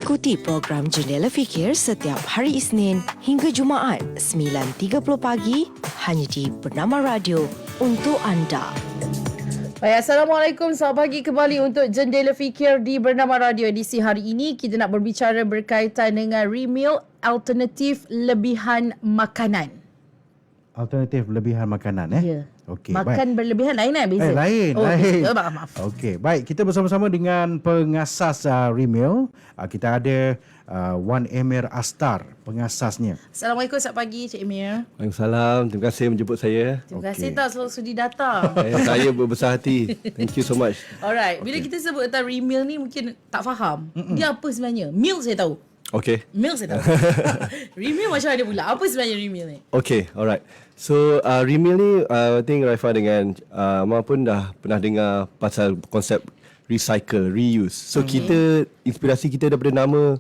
Ikuti program Jendela Fikir setiap hari Isnin hingga Jumaat 9.30 pagi hanya di Bernama Radio untuk anda. Baik, Assalamualaikum. Selamat pagi kembali untuk Jendela Fikir di Bernama Radio. Edisi hari ini kita nak berbicara berkaitan dengan remeal alternatif lebihan makanan. Alternatif lebihan makanan Ya. Okey, Makan berlebihan lain beza? lain. Okay. Maaf. Okey, baik. Kita bersama-sama dengan pengasas remeal. Kita ada Wan Emir Astar, pengasasnya. Assalamualaikum, selamat pagi Cik Emir. Waalaikumsalam. Terima kasih menjemput saya. Terima kasih tau selalu sudi datang. Saya berbesar hati. Thank you so much. Alright, bila kita sebut tentang remeal ni mungkin tak faham. Dia apa sebenarnya? Meal saya tahu. Okay. Meal saya tahu. Remeal macam mana pula? Apa sebenarnya remeal ni? Okay, alright. So, remeal ni, I think Raifa dengan Amar pun dah pernah dengar pasal konsep recycle, reuse. So, kita, inspirasi kita daripada nama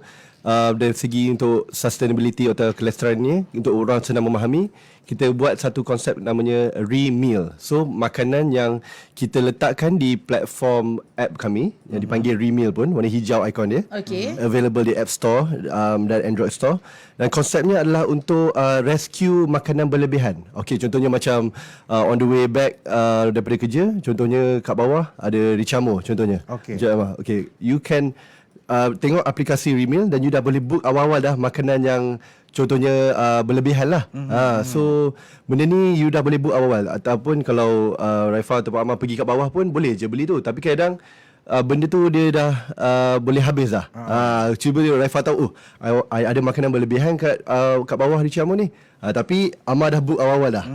dari segi untuk sustainability atau kelestarian ni, untuk orang senang memahami, kita buat satu konsep namanya remeal. So, makanan yang kita letakkan di platform app kami, yang dipanggil remeal pun, warna hijau ikon dia. Okay. Available di App Store dan Android Store. Dan konsepnya adalah untuk rescue makanan berlebihan. Okey, contohnya macam on the way back daripada kerja, contohnya kat bawah ada Richamo contohnya. Okey. Okay, you can tengok aplikasi remeal dan you dah boleh book awal-awal dah makanan yang contohnya berlebihan lah. So benda ni you dah boleh book awal-awal. Ataupun kalau Raifa atau Pak Amar pergi kat bawah pun boleh je beli tu. Tapi kadang benda tu dia dah boleh habis dah. Cuba Raifa tahu, I ada makanan berlebihan kat bawah di Ciamu ni. Tapi Amar dah book awal-awal dah.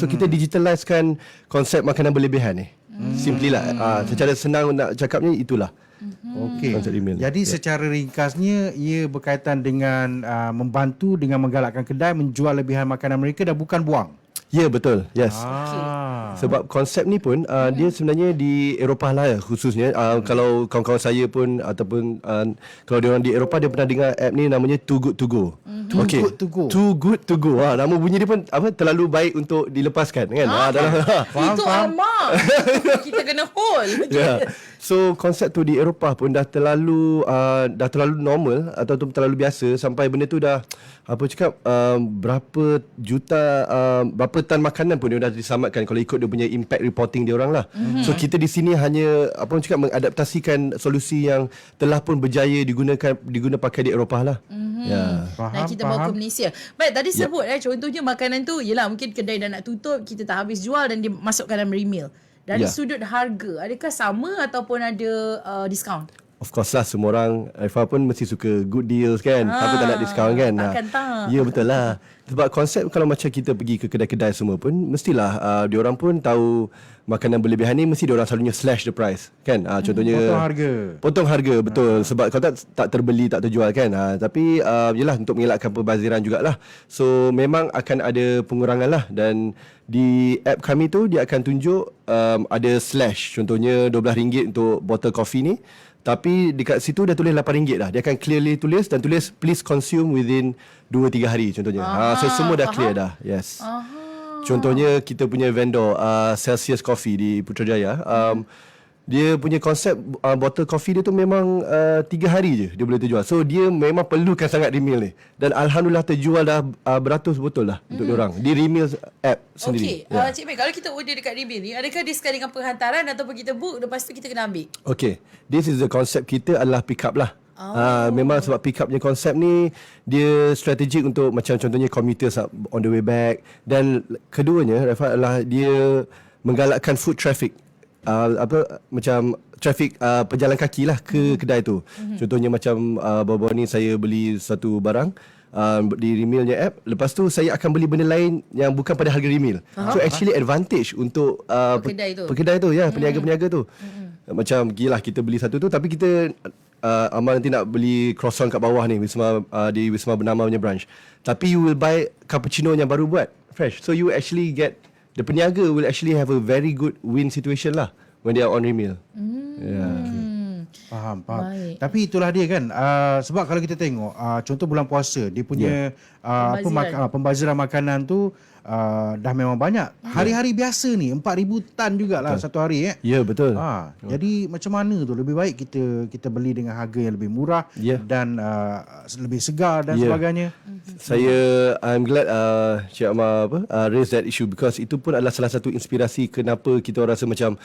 So kita digitalizekan konsep makanan berlebihan ni. Simply lah. Secara senang nak cakapnya itulah. Okey. Konsep email. Jadi secara ringkasnya ia berkaitan dengan membantu dengan menggalakkan kedai menjual lebihan makanan mereka dan bukan buang. Ya, betul. Yes. Sebab konsep ni pun dia sebenarnya di Eropah lah khususnya. Kalau kawan-kawan saya pun ataupun kalau dia orang di Eropah dia pernah dengar app ni namanya Too Good To Go. Good to go. Too Good To Go. Nama bunyi dia pun terlalu baik untuk dilepaskan kan. Itu amak. Kita kena hold. Yeah. So konsep tu di Eropah pun dah terlalu normal atau terlalu biasa sampai benda tu dah berapa juta berapa tan makanan pun dia dah diselamatkan kalau ikut dia punya impact reporting dia orang lah. So kita di sini hanya mengadaptasikan solusi yang telah pun berjaya diguna pakai di Eropah lah. Ya. Dan kita bawa ke Malaysia. Baik, tadi sebut contohnya makanan tu yelah mungkin kedai dah nak tutup, kita tak habis jual dan dia masukkan dalam remeal. Dari sudut harga, adakah sama ataupun ada diskaun? Of course lah, semua orang Raifa pun mesti suka good deals kan. Siapa tak nak diskaun kan. Takkan tak. Ya, betul lah. Sebab konsep kalau macam kita pergi ke kedai-kedai semua pun mestilah diorang pun tahu makanan berlebihan ni mesti diorang selalunya slash the price kan. Contohnya potong harga betul. Sebab kalau tak terbeli, tak terjual kan. Tapi yelah untuk mengelakkan perbaziran jugalah. So memang akan ada pengurangan lah. Dan di app kami tu dia akan tunjuk ada slash. Contohnya RM12 untuk botol kopi ni. Tapi dekat situ dah tulis RM8 dah. Dia akan clearly tulis dan tulis please consume within 2-3 hari contohnya. So semua dah clear dah. Yes. Contohnya kita punya vendor Celsius Coffee di Putrajaya. Dia punya konsep botol kopi dia tu memang 3 hari je dia boleh terjual. So dia memang perlukan sangat remeal ni. Dan alhamdulillah terjual dah beratus botol lah untuk diorang di remeal app sendiri. Okey, Cik Mek, kalau kita order dekat remeal ni, adakah dia sekali dengan penghantaran ataupun kita book lepas tu kita kena ambil? Okay, this is the konsep kita adalah pick up lah. Memang sebab pick up punya konsep ni dia strategik untuk macam contohnya commuters on the way back. Dan keduanya Rafa adalah dia menggalakkan foot traffic. Macam traffic pejalan kaki lah ke kedai tu. Contohnya macam baru-baru ni saya beli satu barang di remealnya app. Lepas tu saya akan beli benda lain yang bukan pada harga remeal. So actually advantage untuk pekedai tu ya, peniaga-peniaga tu. Macam gila kita beli satu tu tapi kita Amal nanti nak beli croissant kat bawah ni di Wisma Bernama punya branch. Tapi you will buy cappuccino yang baru buat fresh. So you actually get the peniaga will actually have a very good win situation lah when they are on remeal. Faham. Baik. Tapi itulah dia kan. Sebab kalau kita tengok contoh bulan puasa dia punya pembaziran makanan tu dah memang banyak. Hari-hari biasa ni 4,000 tan jugalah satu hari Ya, betul. Jadi macam mana tu lebih baik kita beli dengan harga yang lebih murah dan lebih segar dan sebagainya. I'm glad Cik Amar raise that issue because itu pun adalah salah satu inspirasi kenapa kita rasa macam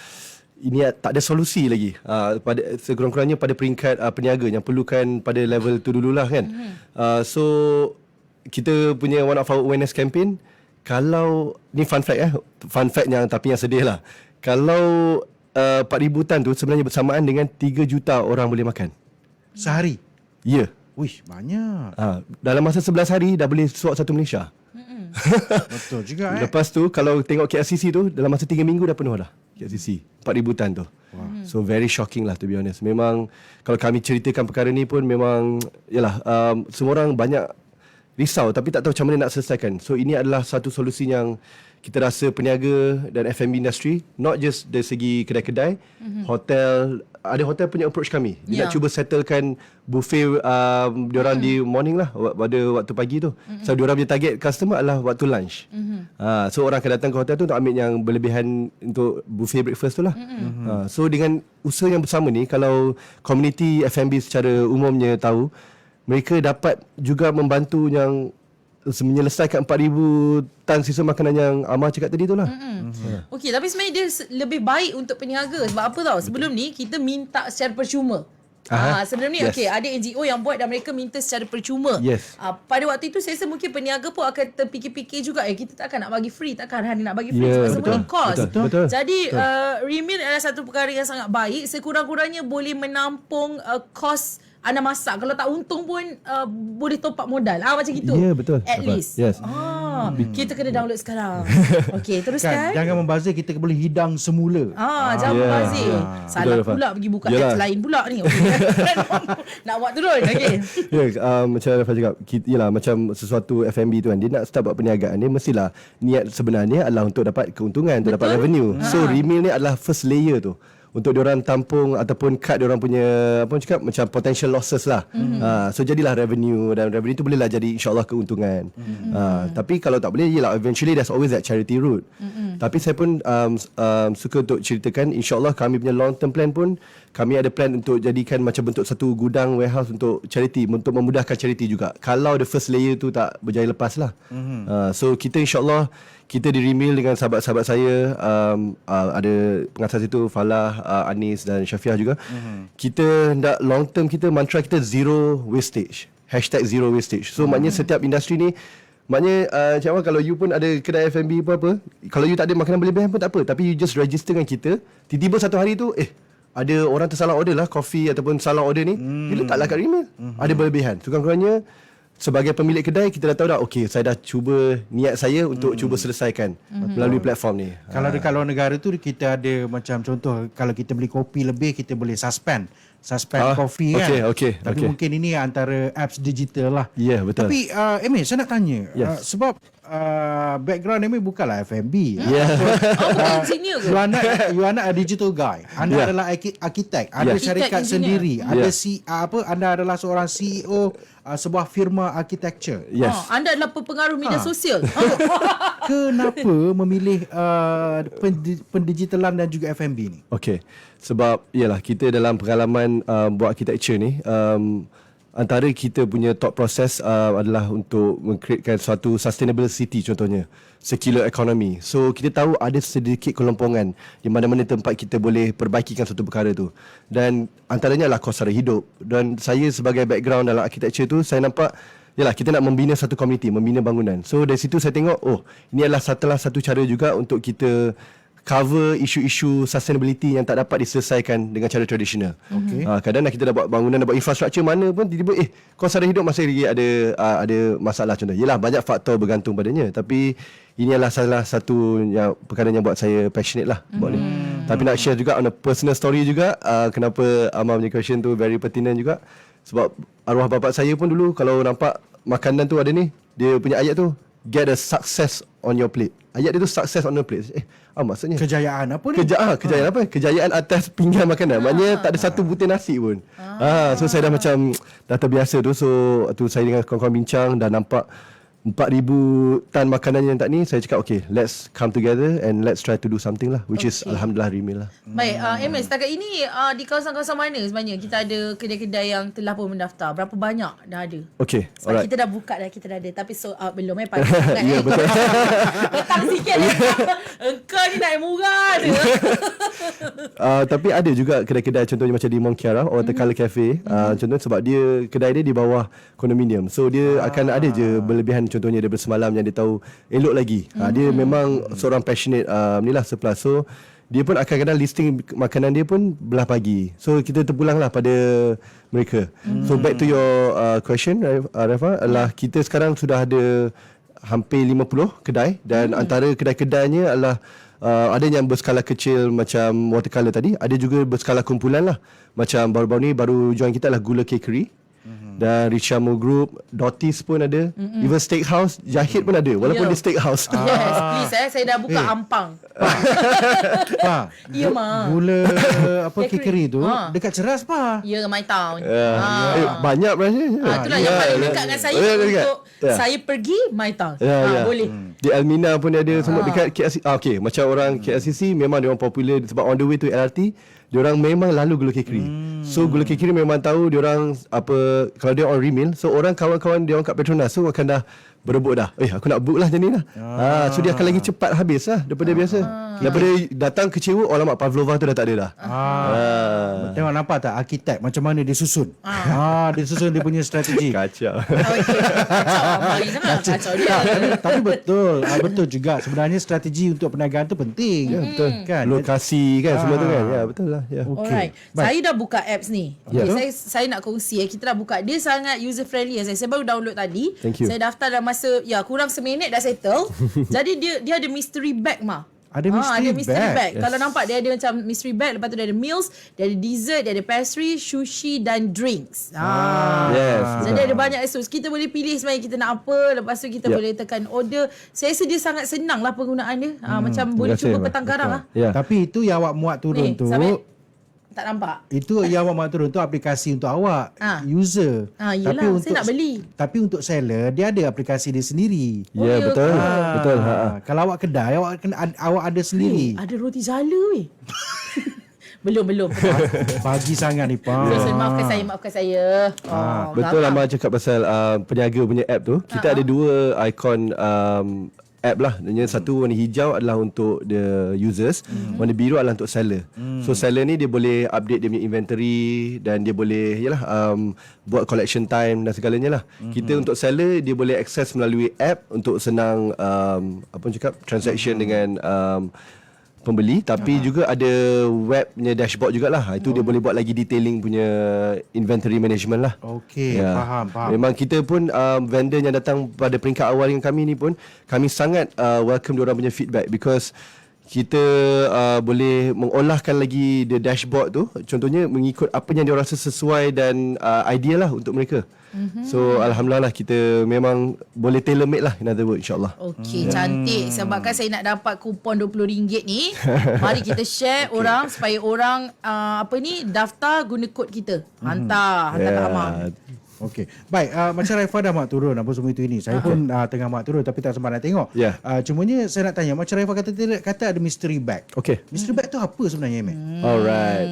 ini tak ada solusi lagi pada sekurang-kurangnya pada peringkat peniaga yang perlukan pada level tu dululah kan. So kita punya one of our awareness campaign, kalau ni fun fact yang tapi yang sedih lah, kalau 4,000 tan tu sebenarnya bersamaan dengan 3 juta orang boleh makan Sehari? Ya. Wih, banyak. Dalam masa 11 hari dah boleh suap satu Malaysia. Betul juga. Lepas tu kalau tengok KLCC tu dalam masa 3 minggu dah penuh dah KLCC 4,000 tan tu. So very shocking lah to be honest. Memang kalau kami ceritakan perkara ni pun memang yalah semua orang banyak risau tapi tak tahu macam mana nak selesaikan. So ini adalah satu solusi yang kita rasa peniaga dan F&B industry, not just dari segi kedai-kedai, hotel, ada hotel punya approach kami. Dia nak cuba settlekan buffet diorang di morning lah, pada waktu pagi tu. So diorang punya target customer adalah waktu lunch. So orang akan datang ke hotel tu untuk ambil yang berlebihan untuk buffet breakfast tu lah. So dengan usaha yang bersama ni, kalau community F&B secara umumnya tahu, mereka dapat juga membantu yang menyelesaikan 4,000 tan sisa makanan yang Amar cakap tadi tu lah. Okey, tapi sebenarnya dia lebih baik untuk peniaga. Sebab apa tahu? Sebelum ni kita minta secara percuma. Sebelum ni ada NGO yang buat dan mereka minta secara percuma. Pada waktu itu saya rasa mungkin peniaga pun akan terfikir-fikir juga, kita takkan nak bagi free, takkan Hani nak bagi free sebab semua ni cost. Jadi Remeal adalah satu perkara yang sangat baik. Sekurang-kurangnya boleh menampung kos anda masak. Kalau tak untung pun boleh top up modal. Macam gitu. Ya, betul. At least. Kita kena download sekarang. Okey, teruskan. Jangan membazir, kita boleh hidang semula. Jangan membazir. Salah betul, pula pergi buka apps lain pula ni. Nak buat turun. Okey. Macam Rafa cakap, macam sesuatu F&B tu kan, dia nak start buat perniagaan, dia mestilah niat sebenarnya adalah untuk dapat keuntungan, untuk dapat revenue. So Remeal ni adalah first layer tu untuk diorang tampung ataupun cut diorang punya macam potential losses lah. So jadilah revenue, dan revenue tu bolehlah jadi insyaAllah keuntungan. Tapi kalau tak boleh, eventually there's always that charity route. Tapi saya pun suka untuk ceritakan, insyaAllah kami punya long term plan pun, kami ada plan untuk jadikan macam bentuk satu gudang warehouse untuk charity, untuk memudahkan charity juga, kalau the first layer tu tak berjaya lepas lah. So kita insyaAllah, kita di Remeal dengan sahabat-sahabat saya, ada pengasas itu Falah, Anis dan Syafiah juga. Kita hendak long term, kita mantra kita zero wastage, #zero wastage. So maknanya setiap industri ni, maknanya Cik Amar, kalau you pun ada kedai F&B apa-apa, kalau you tak ada makanan berlebihan pun tak apa, tapi you just register dengan kita, tiba-tiba satu hari tu ada orang tersalah order lah coffee ataupun salah order ni, dia letaklah kat Remeal, ada berlebihan. Sekurang-kurangnya sebagai pemilik kedai, kita dah tahu dah, saya dah cuba, niat saya untuk cuba selesaikan melalui platform ni. Kalau dekat luar negara tu, kita ada macam contoh, kalau kita beli kopi lebih, kita boleh suspend kopi kan. Tapi mungkin ini antara apps digital lah. Ya, betul. Tapi Emil, saya nak tanya, sebab background Emil bukanlah F&B. Bukan engineer ke? You are not a digital guy. Anda adalah arkitek, ada syarikat sendiri, ada anda adalah seorang CEO sebuah firma architecture. Anda adalah pengaruh media sosial. Kenapa memilih pendigitalan dan juga F&B ni? Sebab kita dalam pengalaman buat architecture ni, antara kita punya thought process adalah untuk mengcreatekan suatu sustainable city, contohnya circular economy. So kita tahu ada sedikit kelompongan di mana-mana tempat kita boleh perbaikikan suatu perkara tu, dan antaranya adalah kos sara hidup. Dan saya sebagai background dalam architecture tu, saya nampak kita nak membina satu komuniti, membina bangunan. So dari situ saya tengok, ini adalah satu cara juga untuk kita cover isu-isu sustainability yang tak dapat diselesaikan dengan cara tradisional. Kadang-kadang kita dah buat bangunan, dah buat infrastruktur mana pun, tiba-tiba kos sara hidup masih lagi ada masalah. Contoh, banyak faktor bergantung padanya, tapi ini adalah salah satu perkara yang buat saya passionate lah buat ni. Tapi nak share juga on a personal story juga, kenapa Amar punya question tu very pertinent juga. Sebab arwah bapak saya pun dulu, kalau nampak makanan tu ada ni, dia punya ayat tu, get a success on your plate. Ayat dia tu success on your plate. Maksudnya Kejayaan apa ni? kejayaan apa? Kejayaan atas pinggan makanan. Maknanya tak ada satu butir nasi pun. So saya dah macam dah terbiasa tu. So tu saya dengan kawan-kawan bincang, dah nampak 4,000 tan makanan yang tak ni. Saya cakap okay, let's come together and let's try to do something lah, which is alhamdulillah Remil lah. Baik, Emil, setakat ini di kawasan-kawasan mana sebenarnya kita ada kedai-kedai yang telah pun mendaftar? Berapa banyak dah ada? Okay, Sebab alright. kita dah buka dah, kita dah ada. Tapi sold out belum pagi sangat. Ya, betul. Petang sikit lah. Engkau ni nak yang murah je. Tapi ada juga kedai-kedai contohnya macam di Mont Kiara, Water Colour Cafe. Contohnya sebab dia kedai dia di bawah kondominium. So dia akan ada je berlebihan, contohnya dia bersemalam yang dia tahu elok lagi. Dia memang seorang passionate ni lah supply. So dia pun akan kadang listing makanan dia pun belah pagi. So kita terpulang lah pada mereka. So back to your question, Rafa, adalah kita sekarang sudah ada hampir 50 kedai dan antara kedai-kedainya adalah ada yang berskala kecil macam Watercolor tadi, ada juga berskala kumpulan lah. Macam baru-baru ni baru join kita adalah Gula Cakery. Dan Richamo Group, Dotis pun ada, even Steakhouse, Jahid pun ada walaupun dia steakhouse. Yes, please saya dah buka ampang. Pa. Ya, Ma. Gula apa kekeri tu dekat Ceras pa. Ya, My Town. Banyak branch. Itulah yang paling dekat dengan saya untuk saya pergi My Town. Boleh. Di Almina pun ada semua dekat KLCC. Okay, macam orang KLCC memang dia orang popular sebab on the way to LRT diorang memang lalu Gula Cakery. So Gula Cakery memang tahu diorang apa, kalau dia on Remil, so orang kawan-kawan dia orang kat Petronas so akan dah berebut dah. Aku nak book lah macam ni lah. So dia akan lagi cepat habis lah daripada biasa. Daripada datang kecewa, alamak Pavlova tu dah tak ada dah. Tengok nampak tak arkitek macam mana dia susun. Dia susun dia punya strategi. Kacau. Kacau dia. Tapi betul, betul juga sebenarnya strategi untuk perniagaan tu penting. Ya, betul. Kan? Lokasi kan semua tu kan. Ya, betul lah. Ya. Alright. Saya dah buka apps ni. Okay, saya nak kongsi. Kita dah buka. Dia sangat user friendly. Saya baru download tadi. Thank you. Saya daftar dalam masa kurang seminit dah settle. Jadi dia ada mystery bag mah. Ada mystery bag. Yes. Kalau nampak dia ada macam mystery bag, lepas tu dia ada meals, dia ada dessert, dia ada pastry, sushi dan drinks. Yes. Jadi ada banyak so kita boleh pilih sebenarnya kita nak apa, lepas tu kita boleh tekan order. Saya rasa dia sangat senang lah penggunaan dia. Macam boleh cuba petang garang lah. Ya. Tapi itu yang awak muat turun tu. Tak nampak. Itu yang awak muat turun tu aplikasi untuk awak user. Yelah, saya nak beli. Tapi untuk seller dia ada aplikasi dia sendiri. Ya, betul. Betul. Kalau awak kedai awak ada sendiri. Ada roti jala weh. Belum. Pagi sangat ni pa. Maafkan saya. Betul lah Mak cakap pasal peniaga punya app tu. Kita ada dua ikon app lah. Satu warna hijau adalah untuk the users, warna biru adalah untuk seller. So seller ni dia boleh update dia punya inventory dan dia boleh buat collection time dan segalanya lah. Kita untuk seller dia boleh access melalui app untuk senang transaction dengan pembeli, tapi juga ada web punya dashboard jugalah. Itu dia boleh buat lagi detailing punya inventory management lah. Okey, faham. Memang kita pun vendor yang datang pada peringkat awal dengan kami ni pun kami sangat welcome diorang punya feedback, because kita boleh mengolahkan lagi the dashboard tu, contohnya mengikut apa yang diorang rasa sesuai dan ideal lah untuk mereka. So alhamdulillah lah, kita memang boleh tailor made lah, in other words, insyaAllah. Okey, cantik. Sebab kan saya nak dapat kupon RM20 ni, mari kita share orang supaya orang daftar guna kod kita. Hantar tak amal. Okey. Baik, macam Raifa dah mak turun apa semua itu ini. Saya pun tengah mak turun tapi tak sempat nak tengok. Cumanya saya nak tanya, macam Raifa kata ada mystery bag. Okey. Mystery bag tu apa sebenarnya, Emek? Alright.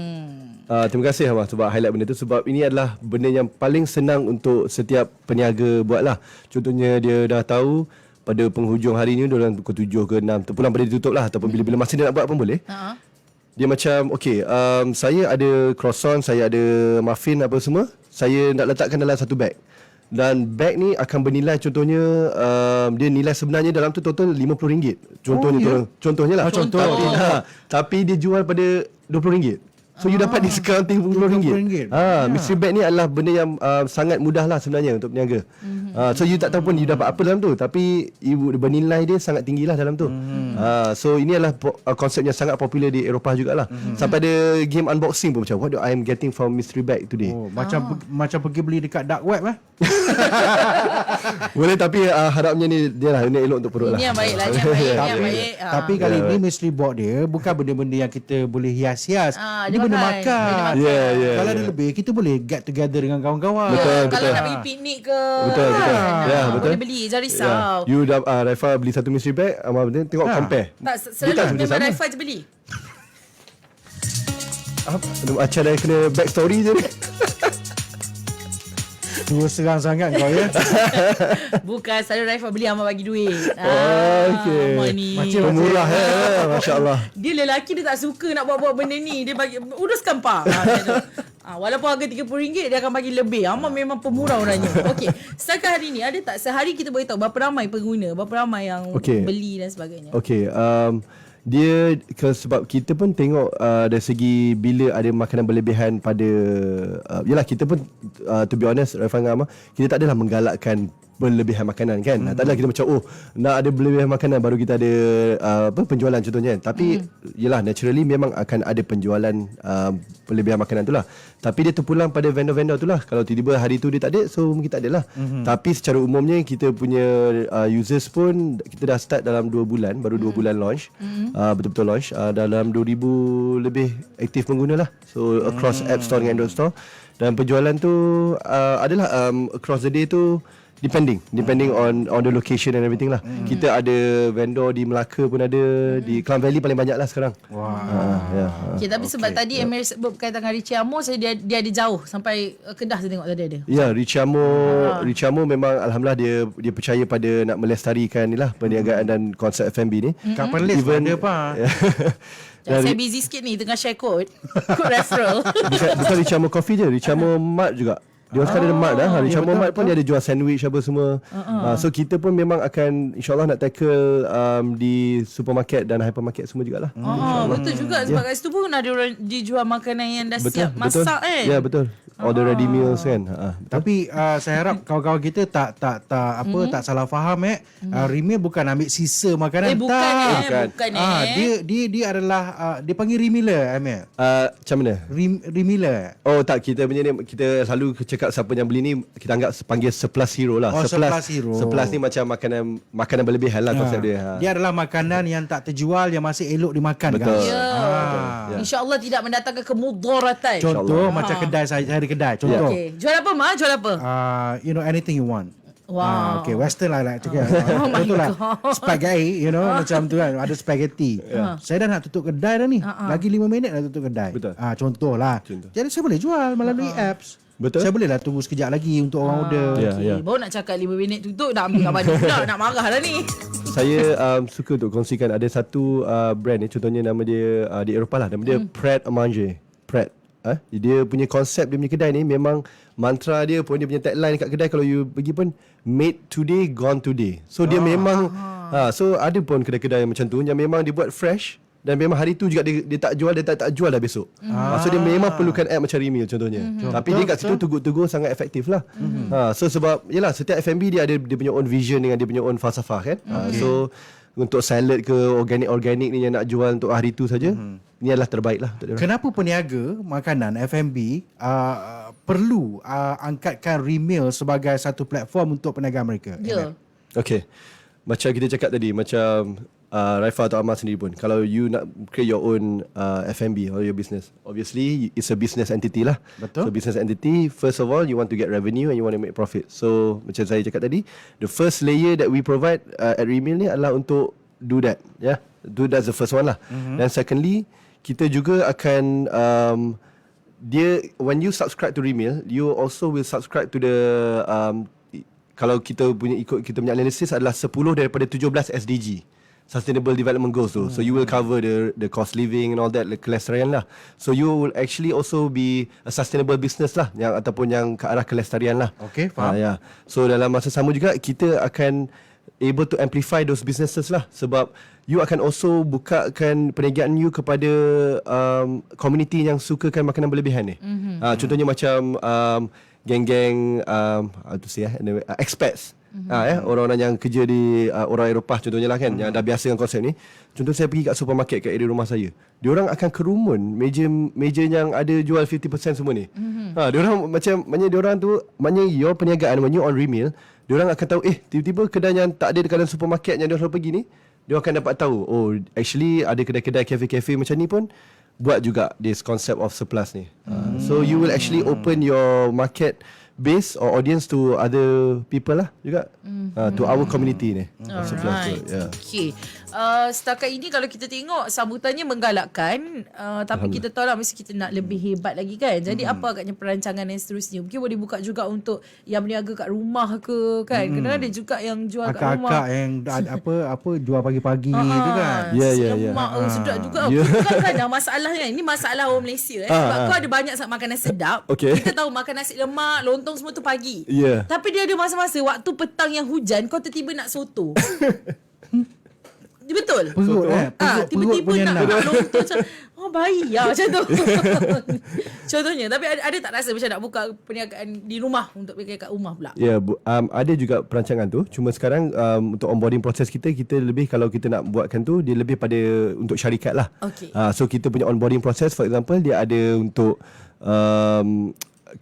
Terima kasih Abang sebab highlight benda tu, sebab ini adalah benda yang paling senang untuk setiap peniaga buat lah. Contohnya dia dah tahu pada penghujung hari ni dalam pukul 7 ke 6 terpulang pada ditutup lah, ataupun bila-bila masa dia nak buat pun boleh. Dia macam saya ada croissant, saya ada muffin apa semua, saya nak letakkan dalam satu bag. Dan bag ni akan bernilai, contohnya dia nilai sebenarnya dalam tu total RM50. Contohnya lah. Tapi dia jual pada RM20. So you dapat diskaun RM30. Mystery bag ni adalah benda yang sangat mudah lah sebenarnya untuk peniaga. So you tak tahu pun you dapat apa dalam tu, tapi bernilai dia sangat tinggi lah dalam tu. So ini adalah konsep yang sangat popular di Eropah jugalah. Sampai ada game unboxing pun macam what do I am getting from mystery bag today. Macam pergi beli dekat dark web Boleh, tapi harapnya ni dia lah, ini elok untuk perut lah. Ini yang baik lah, ini yang baik. Tapi kali ni mystery box dia bukan benda-benda yang kita boleh hias-hias. Dia benda makan. Kalau ada lebih, kita boleh get together dengan kawan-kawan. Kalau nak pergi piknik ke, Betul. Betul. boleh beli, jangan risau. You dah Raifa beli satu mystery bag, tengok compare. Tak, selalu memang Raifa je beli. Macam dah kena back story je ni. Dua serang sangat kau ya. Bukan, selalu Raifa beli, Amal bagi duit. Okay. Amal ni Macam murah Masya Allah. dia lelaki, dia tak suka nak buat-buat benda ni. Dia bagi, uruskan pak. Walaupun harga RM30, dia akan bagi lebih. Amal memang pemurah orangnya. Okey, setakat hari ni ada tak sehari kita boleh tahu berapa ramai pengguna, berapa ramai yang beli dan sebagainya? Okay, dia sebab kita pun tengok dari segi bila ada makanan berlebihan pada yalah kita pun to be honest Raifah dengan Amar, kita tak adalah menggalakkan berlebihan makanan kan. Tak adalah kita macam nak ada berlebihan makanan baru kita ada penjualan contohnya kan. Tapi yalah naturally memang akan ada penjualan berlebihan makanan tu lah. Tapi dia terpulang pada vendor-vendor tu lah. Kalau tiba-tiba hari tu dia tak ada, so mungkin tak ada lah. Tapi secara umumnya kita punya users pun kita dah start dalam 2 bulan, baru 2 bulan launch. Betul-betul launch dalam 2,000 lebih aktif pengguna lah. So across App Store dengan Android Store. Dan penjualan tu adalah across the day tu depending on the location and everything lah. Kita ada vendor di Melaka pun ada, di Klang Valley paling banyak lah sekarang. Okay, tapi sebab tadi Amir sebut berkaitan dengan Richie Amo, saya dia ada jauh sampai Kedah saya tengok tadi ada. Ya, Richie Amo memang alhamdulillah dia percaya pada nak melestarikan ni lah perniagaan dan konsep F&B ni. Kapan list ada apa? Saya busy sikit ni tengah share code referral. Bukan Richie Amo Coffee je, Richie Amo Mart juga. Dia sekarang ada Mart dah. Richie Amo Mart pun dia ada jual sandwich apa semua. So kita pun memang akan InsyaAllah nak tackle di supermarket dan hypermarket semua jugalah. Betul juga sebab kat situ pun ada orang dijual makanan yang dah siap masak kan. Ya betul. Order ready meals kan. Tapi saya harap kawan-kawan kita tak salah faham Remil bukan ambil sisa makanan. Bukan. Dia adalah dia panggil remiller Amir. Macam mana? Remiller. Oh tak, kita punya ni kita selalu cakap siapa yang beli ni kita anggap panggil surplus hero lah. Surplus hero. Surplus ni macam makanan berlebihan lah konsep dia. Dia adalah makanan yang tak terjual yang masih elok dimakan. Betul. Kan? InsyaAllah tidak mendatangkan kemudaratan. Contoh macam kedai saya ada kedai. Contoh. Jual apa Ma? Jual apa? Anything you want. Wow. Okay, western lah cakap. Contohlah spaghetti, macam tu kan. Ada spaghetti. Saya dah nak tutup kedai dah ni. Lagi 5 minit nak tutup kedai. Betul. Contohlah. Jadi saya boleh jual melalui apps. Betul. Saya bolehlah tunggu sekejap lagi untuk orang order. Baru nak cakap 5 minit tutup dah ambil gambar pula. Nak marah dah ni. Saya suka untuk kongsikan ada satu brand ni, contohnya nama dia di Eropah lah, nama dia Pret à Manger. Pret. Dia punya konsep dia punya kedai ni memang mantra dia pun, dia punya tagline kat kedai kalau you pergi pun made today gone today. So dia memang so ada pun kedai-kedai yang macam tu yang memang dibuat fresh dan memang hari tu juga dia tak jual, dia tak jual dah besok. So dia memang perlukan app macam Remil contohnya. Tapi dia kat situ tegur-tegur sangat efektif lah. So sebab yalah setiap F&B dia ada dia punya own vision dengan dia punya own falsafah kan. So untuk salad ke organik ni yang nak jual untuk hari tu saja, ni adalah terbaik lah. Kenapa peniaga makanan F&B perlu angkatkan Remil sebagai satu platform untuk perniagaan mereka? Okay, macam kita cakap tadi, macam Raifa atau Amar sendiri pun, kalau you nak create your own F&B or your business, obviously it's a business entity lah. Betul. So business entity, first of all you want to get revenue and you want to make profit. So macam saya cakap tadi, the first layer that we provide at Remil ni adalah untuk do that. That's the first one lah. Dan secondly, kita juga akan when you subscribe to Remil, you also will subscribe to the kalau kita punya ikut kita punya analysis adalah 10 daripada 17 SDG, Sustainable Development Goals tu. So you will cover the cost living and all that, the kelestarian lah. So you will actually also be a sustainable business lah, ataupun yang ke arah kelestarian lah. Okay, faham. So dalam masa sama juga kita akan able to amplify those businesses lah, sebab you akan also bukakan perniagaan you kepada community yang sukakan makanan berlebihan ni. Contohnya macam geng-geng expats. Orang-orang yang kerja di orang Eropah contohnya lah kan, yang dah biasa dengan konsep ni. Contoh saya pergi kat supermarket kat area rumah saya, diorang akan kerumun meja yang ada jual 50% semua ni. Diorang macam, maknanya diorang tu, maknanya your perniagaan when you on Remeal, diorang akan tahu tiba-tiba kedai yang tak ada dekat dalam supermarket yang diorang selalu pergi ni, diorang akan dapat tahu, oh actually ada kedai-kedai kafe-kafe macam ni pun buat juga this concept of surplus ni. So you will actually open your market base or audience to other people lah juga, to our community ni. Alright. Okay. Setakat ini kalau kita tengok sambutannya menggalakkan, tapi kita tahu lah mesti kita nak lebih hebat lagi kan. Jadi apa agaknya perancangan yang seterusnya? Mungkin boleh buka juga untuk yang berniaga kat rumah ke kan. Kadang-kadang ada juga yang jual kat rumah. Akak-akak yang apa jual pagi-pagi tu kan. Lemak sedap juga. Bukan masalahnya. Ini masalah orang Malaysia sebab kau ada banyak makanan sedap. Kita tahu makan nasi lemak, lontong semua tu pagi. Tapi dia ada masa-masa waktu petang yang hujan kau tiba-tiba nak soto. Betul? Perut tiba-tiba nak lontong macam bayi lah macam tu. Contohnya. Tapi ada tak rasa macam nak buka perniagaan di rumah untuk perniagaan kat rumah pula? Ada juga perancangan tu. Cuma sekarang untuk onboarding proses kita lebih, kalau kita nak buatkan tu, dia lebih pada untuk syarikat lah. So kita punya onboarding proses, for example, dia ada untuk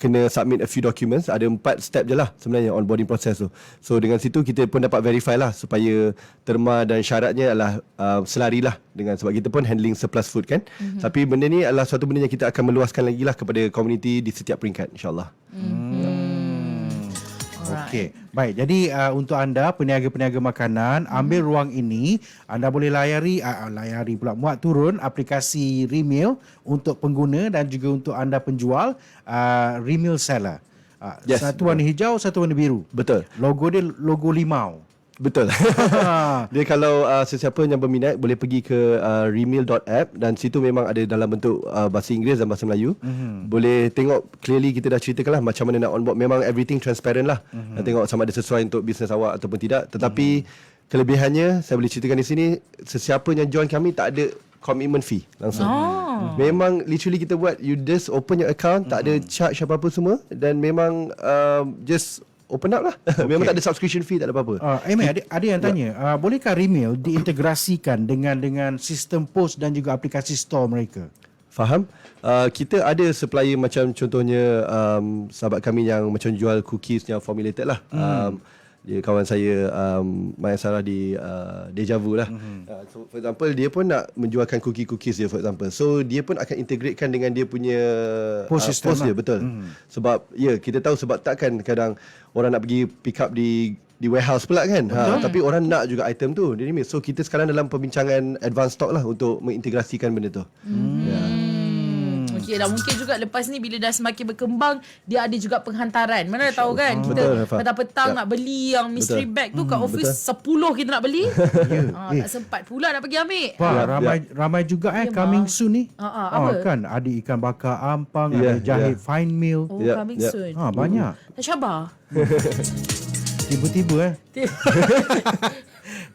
kena submit a few documents. Ada 4 step je lah sebenarnya onboarding process tu. So dengan situ kita pun dapat verify lah supaya terma dan syaratnya adalah selari lah dengan, sebab kita pun handling surplus food kan. Tapi benda ni adalah suatu benda yang kita akan meluaskan lagi lah kepada komuniti di setiap peringkat, insyaAllah. Okey. Baik, jadi untuk anda peniaga-peniaga makanan, ambil ruang ini, anda boleh muat turun aplikasi Remeal untuk pengguna dan juga untuk anda penjual, Remeal Seller. Satu warna hijau, satu warna biru. Betul. Logo dia logo limau. Betul. Dia kalau sesiapa yang berminat boleh pergi ke remeal.app, dan situ memang ada dalam bentuk bahasa Inggeris dan bahasa Melayu. Boleh tengok clearly, kita dah ceritakan lah macam mana nak onboard. Memang everything transparent lah. Dan tengok sama ada sesuai untuk bisnes awak ataupun tidak. Tetapi kelebihannya saya boleh ceritakan di sini, sesiapa yang join kami tak ada commitment fee langsung. Memang literally kita buat, you just open your account, tak ada charge apa-apa semua, dan memang just open up lah. Memang tak ada subscription fee, tak ada apa-apa. Ada yang tanya, bolehkah Remeal diintegrasikan dengan sistem POS dan juga aplikasi store mereka? Faham. Kita ada supplier macam contohnya sahabat kami yang macam jual cookies yang formulated lah. Dia kawan saya Maya Sarah di Deja Vu lah. So for example, dia pun nak menjualkan cookies dia, for example. So dia pun akan integratekan dengan dia punya POS dia, betul. Sebab kita tahu, sebab takkan kadang orang nak pergi pick up di warehouse pula kan. Tapi orang nak juga item tu. So kita sekarang dalam perbincangan advance stock lah untuk mengintegrasikan benda tu. Okay, dan mungkin juga lepas ni bila dah semakin berkembang, dia ada juga penghantaran. Mana dah tahu kan, kita petang-petang nak beli yang mystery bag tu kat office 10 kita nak beli. Tak sempat pula nak pergi ambil. Ramai juga coming soon ni. Apa? Kan ada ikan bakar ampang, ada jahe fine meal. Coming soon. Banyak. Tak sabar. Tiba-tiba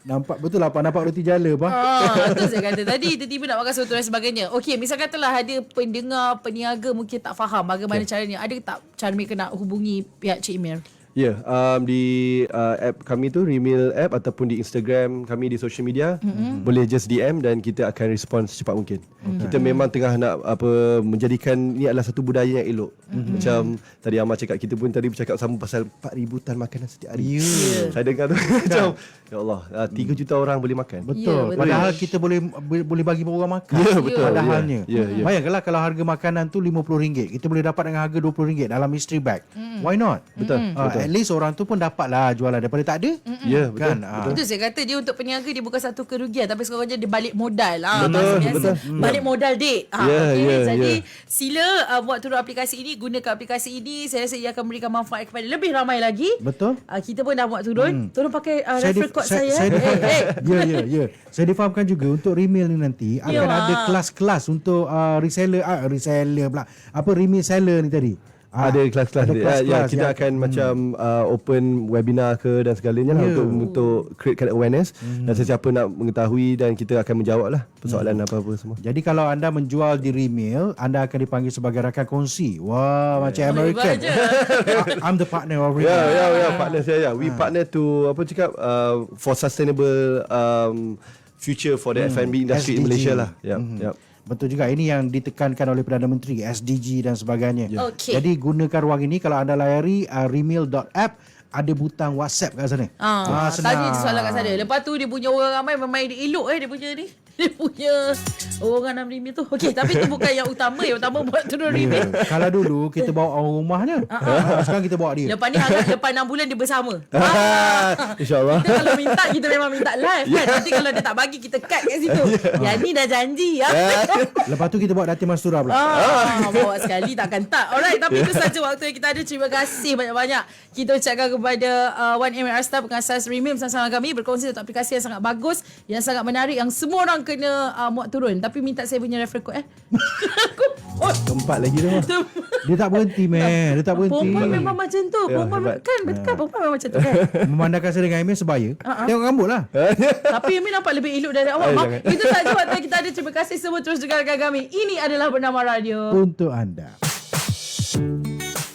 nampak betul lah, nampak roti jala Betul saya kata tadi, tiba-tiba nak makan soto dan sebagainya. Okey, misal katalah ada pendengar, peniaga mungkin tak faham bagaimana caranya. Ada tak cara mereka nak hubungi pihak Cik Emir? Di app kami tu, Remeal app, ataupun di Instagram kami, di social media, boleh just DM dan kita akan respon secepat mungkin. Kita memang tengah nak menjadikan ni adalah satu budaya yang elok. Macam tadi Amar cakap, kita pun tadi bercakap sama pasal 4,000 tan makanan setiap hari. Saya dengar tu macam ya Allah, 3 juta orang boleh makan. Betul. Padahal kita boleh bagi berapa orang makan. Betul. Padahalnya. Bayangkanlah kalau harga makanan tu RM50, kita boleh dapat dengan harga RM20 dalam mystery bag. Why not? Betul. At least orang tu pun dapatlah jualan daripada tak ada. Betul. Betul, saya kata dia untuk peniaga dia bukan satu kerugian, tapi sekarang dia balik modal. Betul. Balik modal dek. Jadi sila buat turun aplikasi ini, gunakan aplikasi ini. Saya rasa ia akan memberikan manfaat kepada lebih ramai lagi. Betul. Kita pun dah buat turun. Tolong pakai referral code saya. Ya. Saya difahamkan juga untuk Remeal ni nanti akan ada kelas-kelas untuk reseller pula. Remeal seller ni tadi. Ada kelas-kelas ada dia. kelas-kelas Kita yang- akan macam open webinar ke dan segalanya lah untuk createkan awareness dan sesiapa nak mengetahui dan kita akan menjawab lah persoalan apa-apa semua. Jadi kalau anda menjual di Remail, anda akan dipanggil sebagai rakan kongsi. Wah, macam American. I'm the partner of Remail. Partner saya. We partner to apa cakap for sustainable future for the F&B industry in SDG. Malaysia lah. Yep. Betul juga, ini yang ditekankan oleh Perdana Menteri, SDG dan sebagainya. Okey. Jadi gunakan ruang ini, kalau anda layari remail.app, ada butang WhatsApp kat sana. Tadi je soalan kat sana. Lepas tu dia punya orang ramai memang dia elok dia punya ni. Dia punya orang dalam rimil tu. Okey, tapi tu bukan yang utama. Yang utama buat turun rimil. Kalau dulu kita bawa orang rumahnya, sekarang kita bawa dia. Lepas ni harap lepas 6 bulan dia bersama. InsyaAllah. Kita kalau minta, kita memang minta live kan. Nanti kalau dia tak bagi, kita cut kat situ. Yang ni dah janji. Lepas tu kita bawa Datin Mastura pula. Bawa sekali takkan tak. Alright, tapi itu saja waktu yang kita ada. Terima kasih banyak-banyak. Kita ucapkan kepada 1MR Staff pengasas Remim bersama kami berkongsi satu aplikasi yang sangat bagus, yang sangat menarik, yang semua orang kena muat turun. Tapi minta saya punya referral code Keempat lagi tu. Dia tak berhenti, man. Dia tak berhenti. Perempuan memang macam tu. Perempuan kan betul, perempuan memang macam tu kan. Memandangkan saya dengan Emil sebaya. Tengok rambut lah. Tapi Emil nampak lebih elok dari awak. Itu saja waktu yang kita ada. Terima kasih semua, terus dengarkan kami. Ini adalah Bernama Radio. Untuk anda.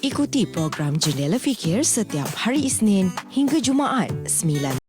Ikuti program Jendela Fikir setiap hari Isnin hingga Jumaat 9